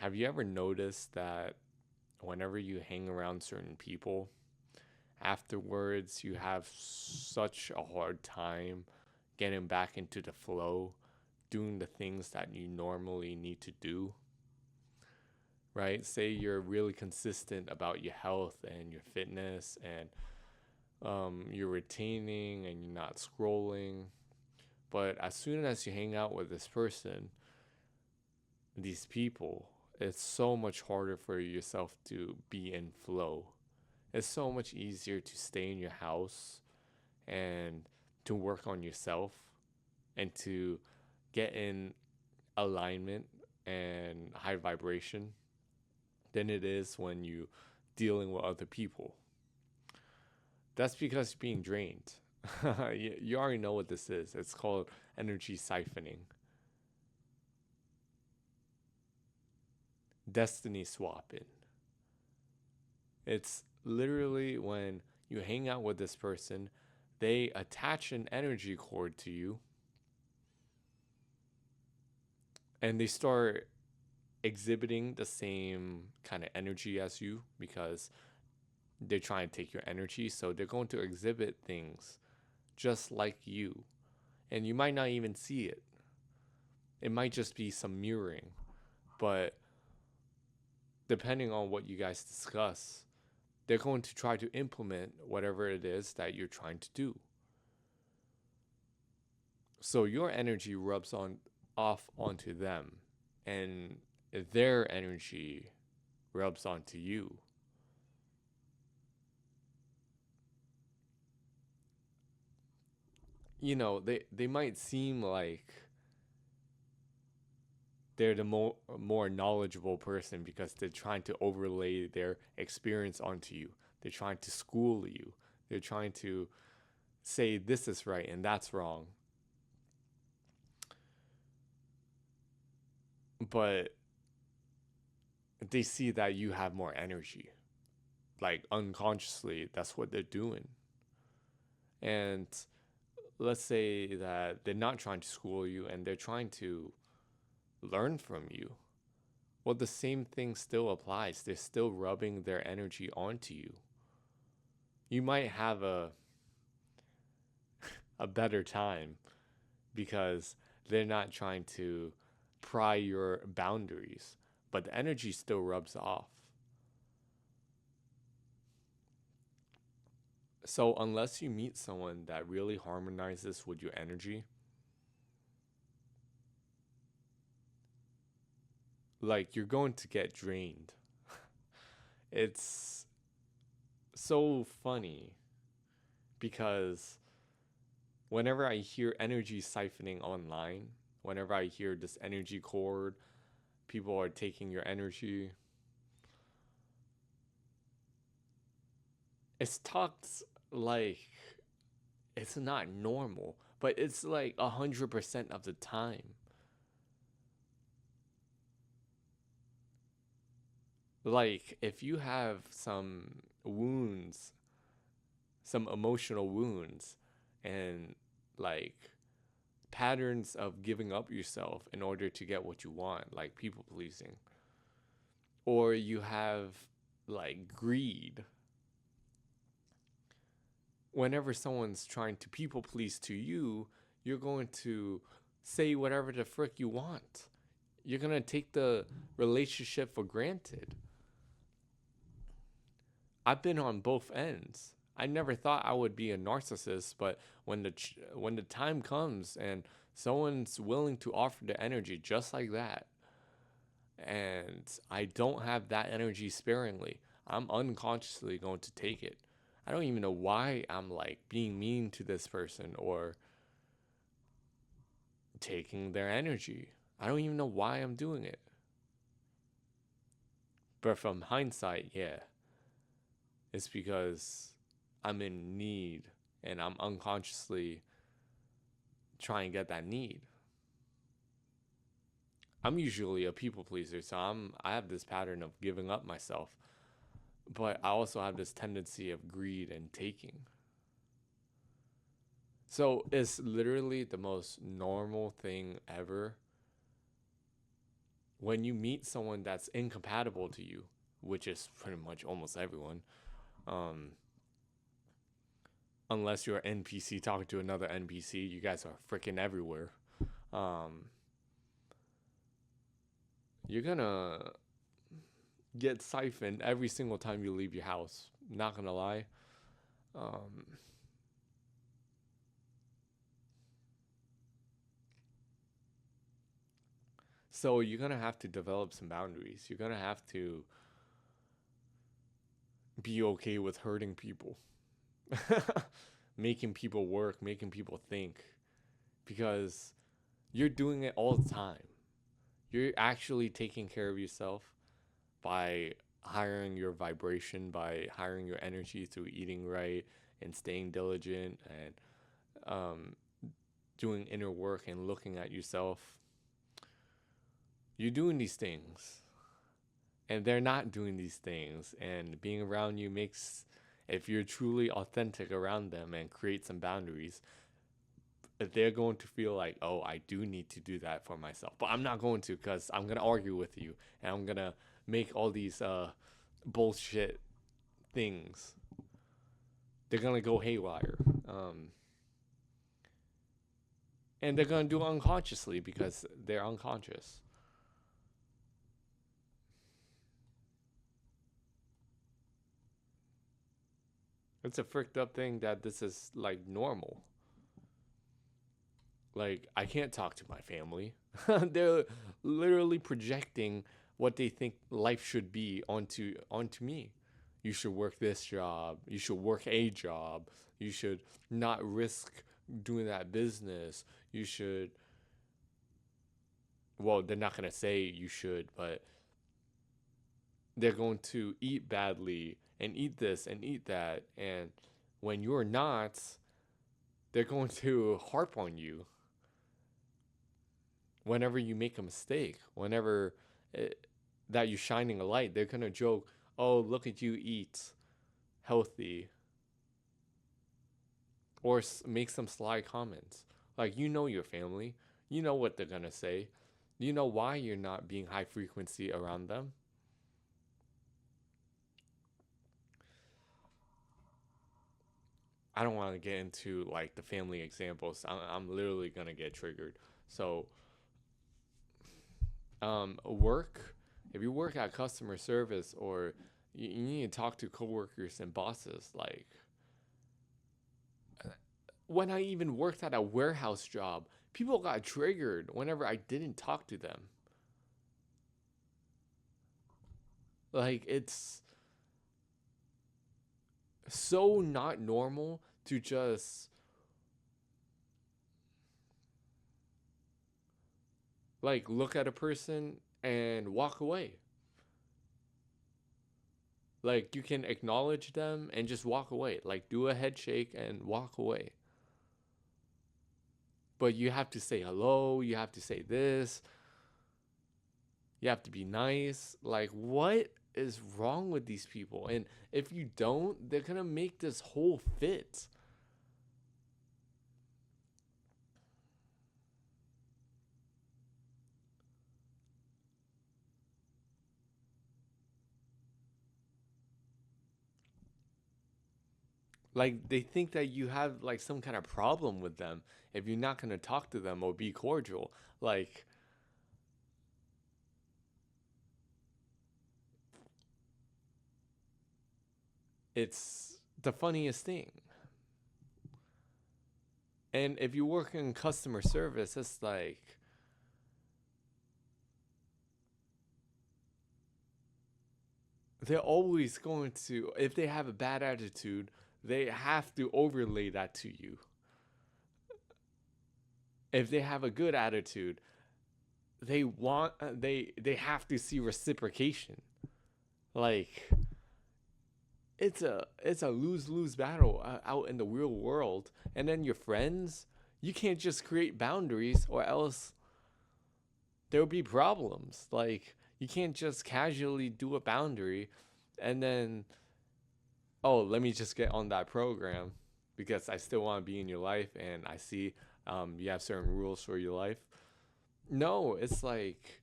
have you ever noticed that whenever you hang around certain people, afterwards you have such a hard time getting back into the flow, doing the things that you normally need to do, right? Say you're really consistent about your health and your fitness and you're retaining and you're not scrolling. But as soon as you hang out with this person, these people, it's so much harder for yourself to be in flow. It's so much easier to stay in your house and to work on yourself and to get in alignment and high vibration than it is when you dealing with other people. That's because you're being drained. You already know what this is. It's called energy siphoning, destiny swapping. It's literally when you hang out with this person, they attach an energy cord to you and they start exhibiting the same kind of energy as you because they're trying to take your energy. So they're going to exhibit things just like you. And you might not even see it. It might just be some mirroring. But depending on what you guys discuss, they're going to try to implement whatever it is that you're trying to do. So your energy rubs on off onto them and their energy rubs onto you. They might seem like they're the more knowledgeable person because they're trying to overlay their experience onto you. They're trying to school you. They're trying to say this is right and that's wrong. But they see that you have more energy. Like unconsciously, that's what they're doing. And let's say that they're not trying to school you and they're trying to learn from you. Well, the same thing still applies. They're still rubbing their energy onto you. You might have a better time because they're not trying to pry your boundaries, but the energy still rubs off. So, unless you meet someone that really harmonizes with your energy, like you're going to get drained. It's so funny because whenever I hear energy siphoning online, whenever I hear this energy cord, people are taking your energy, it's talked like it's not normal, but it's like 100% of the time. Like, if you have some wounds, some emotional wounds, and like patterns of giving up yourself in order to get what you want, like people pleasing, or you have like greed, whenever someone's trying to people please to you, you're going to say whatever the frick you want. You're going to take the relationship for granted. I've been on both ends. I never thought I would be a narcissist, but when the time comes and someone's willing to offer the energy just like that, and I don't have that energy sparingly, I'm unconsciously going to take it. I don't even know why I'm like being mean to this person or taking their energy. I don't even know why I'm doing it. But from hindsight, yeah, it's because I'm in need and I'm unconsciously trying to get that need. I'm usually a people pleaser, so I have this pattern of giving up myself, but I also have this tendency of greed and taking. So it's literally the most normal thing ever when you meet someone that's incompatible to you, which is pretty much almost everyone, um, unless you're an NPC talking to another NPC, you guys are freaking everywhere. Um, you're gonna get siphoned every single time you leave your house. Not gonna lie. Um, so you're gonna have to develop some boundaries. You're gonna have to be okay with hurting people, making people work, making people think, because you're doing it all the time. You're actually taking care of yourself by hiring your vibration, by hiring your energy through eating right and staying diligent and um, doing inner work and looking at yourself. You're doing these things, and they're not doing these things. And being around you makes, if you're truly authentic around them and create some boundaries, they're going to feel like, oh, I do need to do that for myself. But I'm not going to, because I'm going to argue with you and I'm going to make all these bullshit things. They're going to go haywire. And they're going to do it unconsciously because they're unconscious. It's a fricked up thing that this is like normal. Like, I can't talk to my family. They're literally projecting what they think life should be onto me. You should work this job. You should work a job. You should not risk doing that business. You should, well, they're not going to say you should, but they're going to eat badly and eat this and eat that. And when you're not, they're going to harp on you whenever you make a mistake, whenever that you're shining a light. They're going to joke, oh, look at you eat healthy, or make some sly comments. Like, you know your family. You know what they're going to say. You know why you're not being high frequency around them. I don't want to get into like the family examples. I'm literally going to get triggered. So, work, if you work at customer service, or you need to talk to coworkers and bosses, like, when I even worked at a warehouse job, people got triggered whenever I didn't talk to them. Like, it's so not normal to just like look at a person and walk away. Like, you can acknowledge them and just walk away. Like, do a head shake and walk away. But you have to say hello, you have to say this, you have to be nice. Like, what is wrong with these people? And if you don't, they're gonna make this whole fit. Like, they think that you have like some kind of problem with them if you're not gonna talk to them or be cordial. Like, it's the funniest thing. And if you work in customer service, it's like, they're always going to, if they have a bad attitude, they have to overlay that to you. If they have a good attitude, they have to see reciprocation. Like, it's a lose-lose battle out in the real world. And then your friends, you can't just create boundaries, or else there'll be problems. Like, you can't just casually do a boundary and then, oh, let me just get on that program because I still want to be in your life and I see you have certain rules for your life. No, it's like,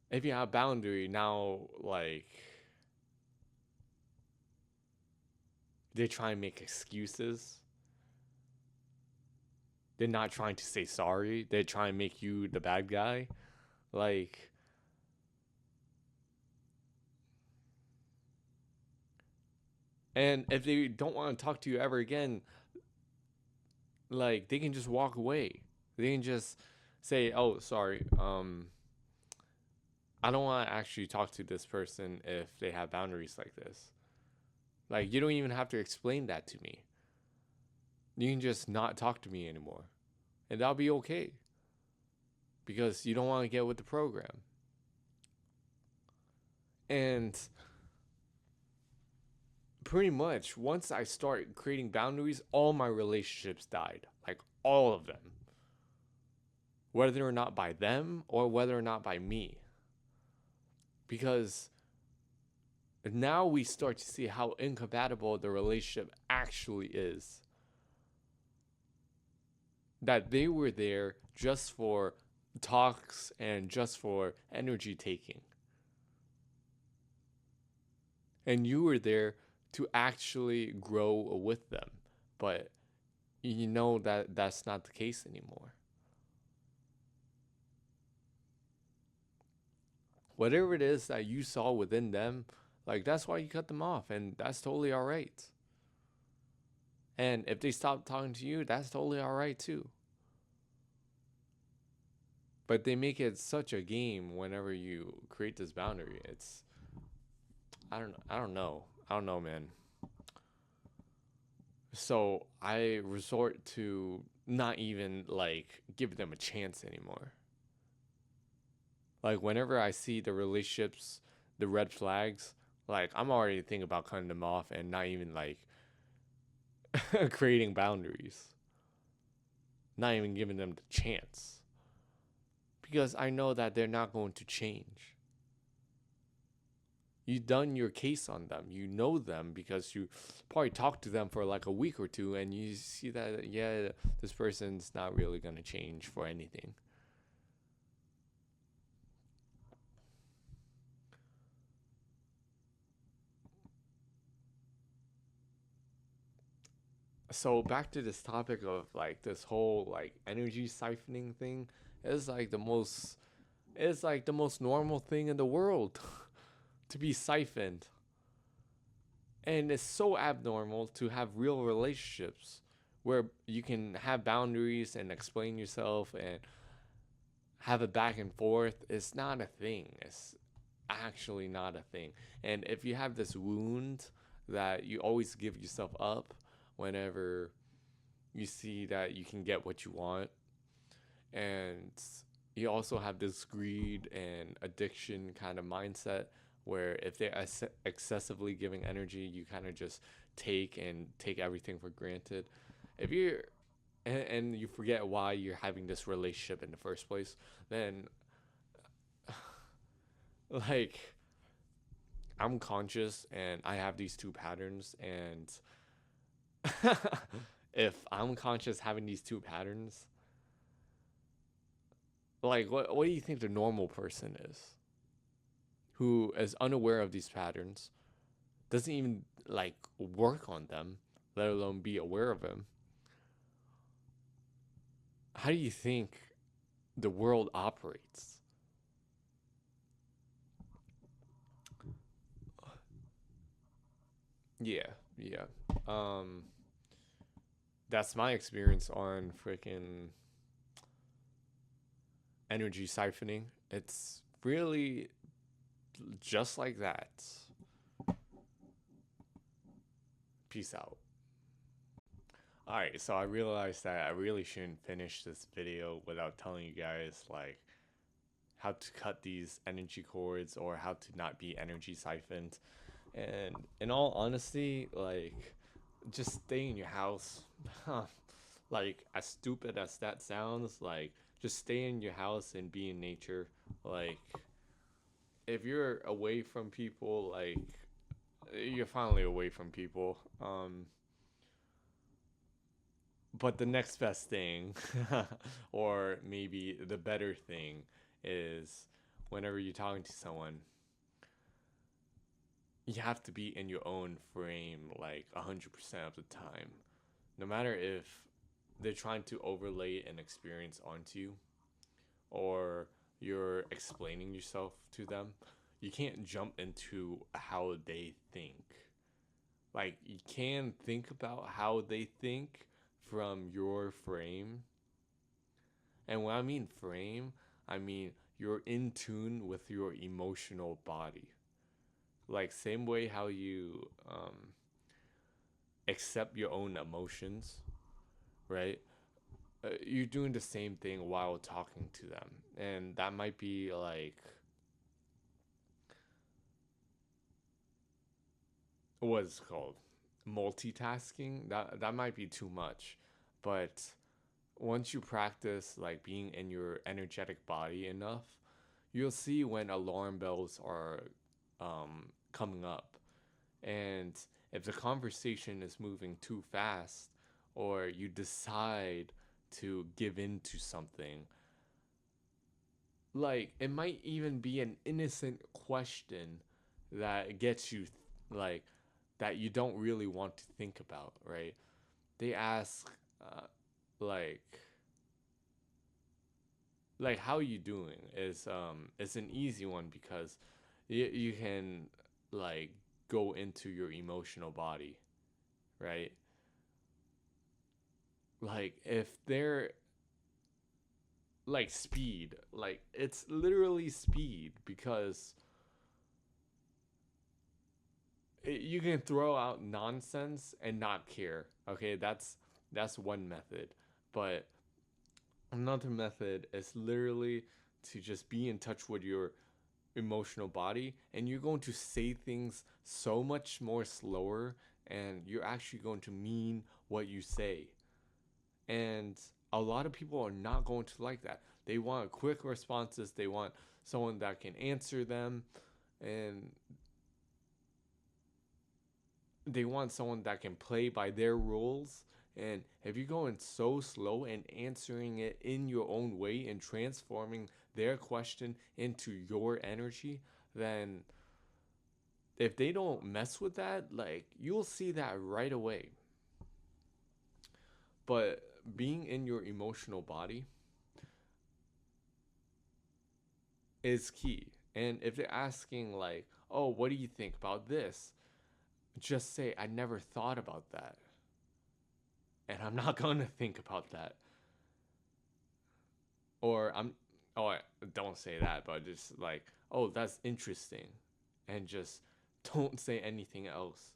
If you have boundary now, like they try and make excuses. They're not trying to say sorry. They try and make you the bad guy. Like, and if they don't want to talk to you ever again, like they can just walk away. They can just say, "Oh, sorry. I don't want to actually talk to this person if they have boundaries like this." Like, you don't even have to explain that to me. You can just not talk to me anymore. And that'll be okay. Because you don't want to get with the program. And pretty much, once I start creating boundaries, all my relationships died. Like, all of them. Whether or not by them or whether or not by me. Because now we start to see how incompatible the relationship actually is. That they were there just for talks and just for energy taking. And you were there to actually grow with them. But you know that that's not the case anymore. Whatever it is that you saw within them, like that's why you cut them off, and that's totally all right. And if they stop talking to you, that's totally all right too. But they make it such a game whenever you create this boundary. It's I don't know, man. So I resort to not even like give them a chance anymore. Like whenever I see the relationships, the red flags, like I'm already thinking about cutting them off and not even like creating boundaries. Not even giving them the chance. Because I know that they're not going to change. You've done your case on them. You know them because you probably talked to them for like a week or two and you see that, yeah, this person's not really going to change for anything. So back to this topic of like this whole like energy siphoning thing is like the most it's like the most normal thing in the world to be siphoned. And it's so abnormal to have real relationships where you can have boundaries and explain yourself and have a back and forth. It's not a thing. It's actually not a thing. And if you have this wound that you always give yourself up whenever you see that you can get what you want, and you also have this greed and addiction kind of mindset where if they're excessively giving energy, you kind of just take everything for granted. If you're and you forget why you're having this relationship in the first place, then like I'm conscious and I have these two patterns, and if I'm conscious having these two patterns, like what do you think the normal person is who is unaware of these patterns, doesn't even like work on them, let alone be aware of them? How do you think the world operates? Yeah, yeah. Um, that's my experience on freaking energy siphoning. It's really just like that. Peace out. Alright, so I realized that I really shouldn't finish this video without telling you guys like how to cut these energy cords or how to not be energy siphoned. And in all honesty, like just stay in your house. Like as stupid as that sounds, like just stay in your house and be in nature. Like if you're away from people, like you're finally away from people. But the next best thing, or maybe the better thing, is whenever you're talking to someone, you have to be in your own frame like 100% of the time. No matter if they're trying to overlay an experience onto you or you're explaining yourself to them, you can't jump into how they think. Like, you can think about how they think from your frame. And when I mean frame, I mean you're in tune with your emotional body. Like, same way how you accept your own emotions, right? You're doing the same thing while talking to them. And that might be like, what's called multitasking. That might be too much, but once you practice like being in your energetic body enough, you'll see when alarm bells are coming up. And if the conversation is moving too fast, or you decide to give in to something, like it might even be an innocent question that gets you like that you don't really want to think about, right? They ask, uh, like how you doing is an easy one because you can like go into your emotional body, right? Like if they're like speed, like it's literally speed because you can throw out nonsense and not care. Okay, that's one method, but another method is literally to just be in touch with your emotional body, and you're going to say things so much more slower, and you're actually going to mean what you say. And a lot of people are not going to like that. They want quick responses, they want someone that can answer them, and they want someone that can play by their rules. And if you're going so slow and answering it in your own way and transforming their question into your energy, then if they don't mess with that, like you'll see that right away. But being in your emotional body is key. And if they're asking like, "Oh, what do you think about this?" Just say, "I never thought about that." And I'm not going to think about that. Or oh, don't say that, but just like, "Oh, that's interesting." And just don't say anything else.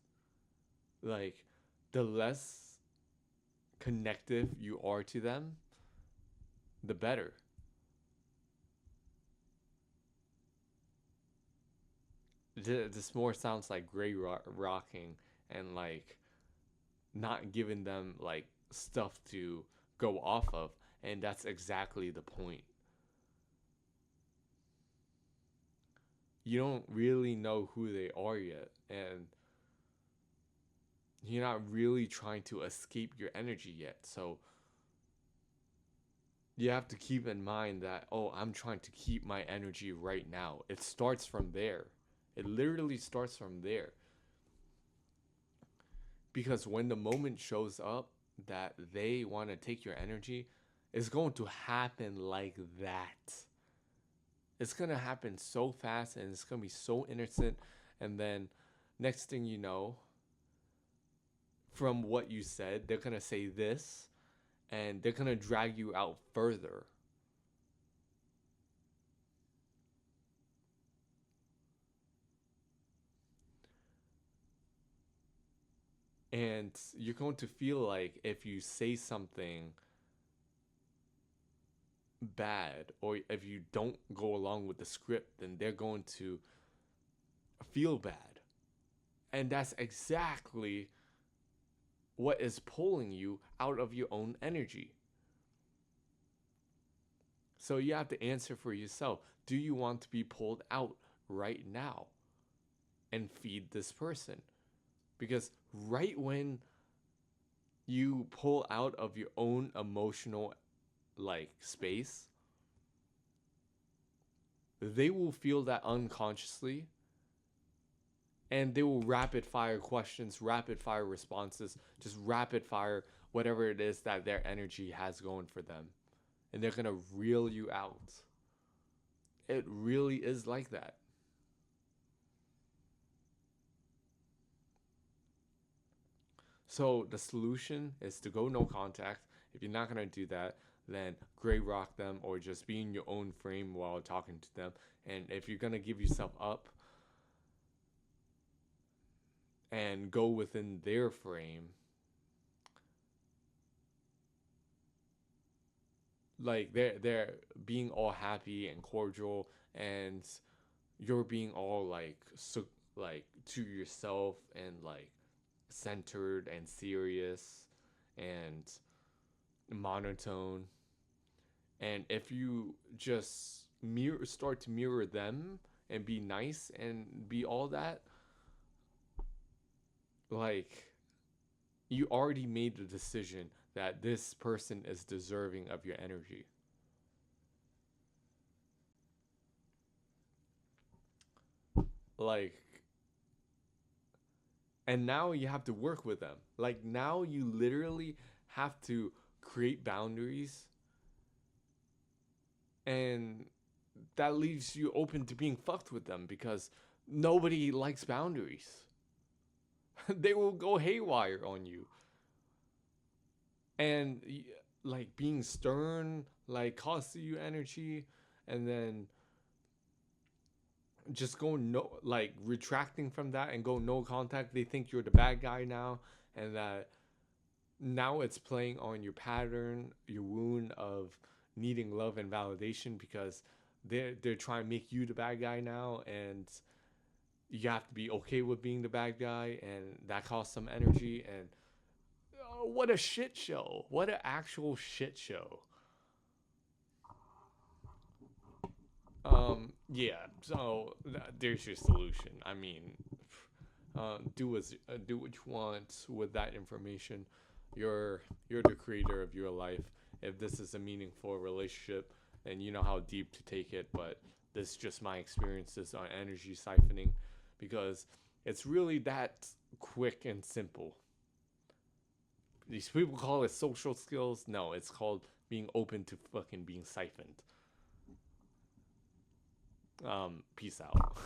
Like the less connective you are to them, the better. This more sounds like rocking and like not giving them like stuff to go off of, and that's exactly the point. You don't really know who they are yet, and you're not really trying to escape your energy yet. So you have to keep in mind that, oh, I'm trying to keep my energy right now. It starts from there. It literally starts from there. Because when the moment shows up that they want to take your energy, it's going to happen like that. It's going to happen so fast and it's going to be so innocent. And then next thing you know, from what you said, they're going to say this and they're going to drag you out further. And you're going to feel like if you say something bad or if you don't go along with the script, then they're going to feel bad. And that's exactly what is pulling you out of your own energy. So you have to answer for yourself. Do you want to be pulled out right now and feed this person? Because right when you pull out of your own emotional like space, they will feel that unconsciously, and they will rapid fire questions, rapid fire responses, just rapid fire whatever it is that their energy has going for them. And they're going to reel you out. It really is like that. So the solution is to go no contact. If you're not going to do that, then gray rock them or just be in your own frame while talking to them. And if you're going to give yourself up and go within their frame, like they're being all happy and cordial, and you're being all like so like to yourself and like centered and serious and monotone. And if you just start to mirror them and be nice and be all that, like you already made the decision that this person is deserving of your energy. Like, and now you have to work with them. Like, now you literally have to create boundaries, and that leaves you open to being fucked with them because nobody likes boundaries. They will go haywire on you. And like being stern like costs you energy, and then just going no, like retracting from that and go no contact, they think you're the bad guy now, and that now it's playing on your pattern, your wound of needing love and validation because they're trying to make you the bad guy now, and you have to be okay with being the bad guy, and that costs some energy. And what a shit show! What an actual shit show! Yeah. So there's your solution. I mean, do what you want with that information. You're the creator of your life. If this is a meaningful relationship, and you know how deep to take it, but this is just my experiences on energy siphoning, because it's really that quick and simple. These people call it social skills. No, it's called being open to fucking being siphoned. Peace out.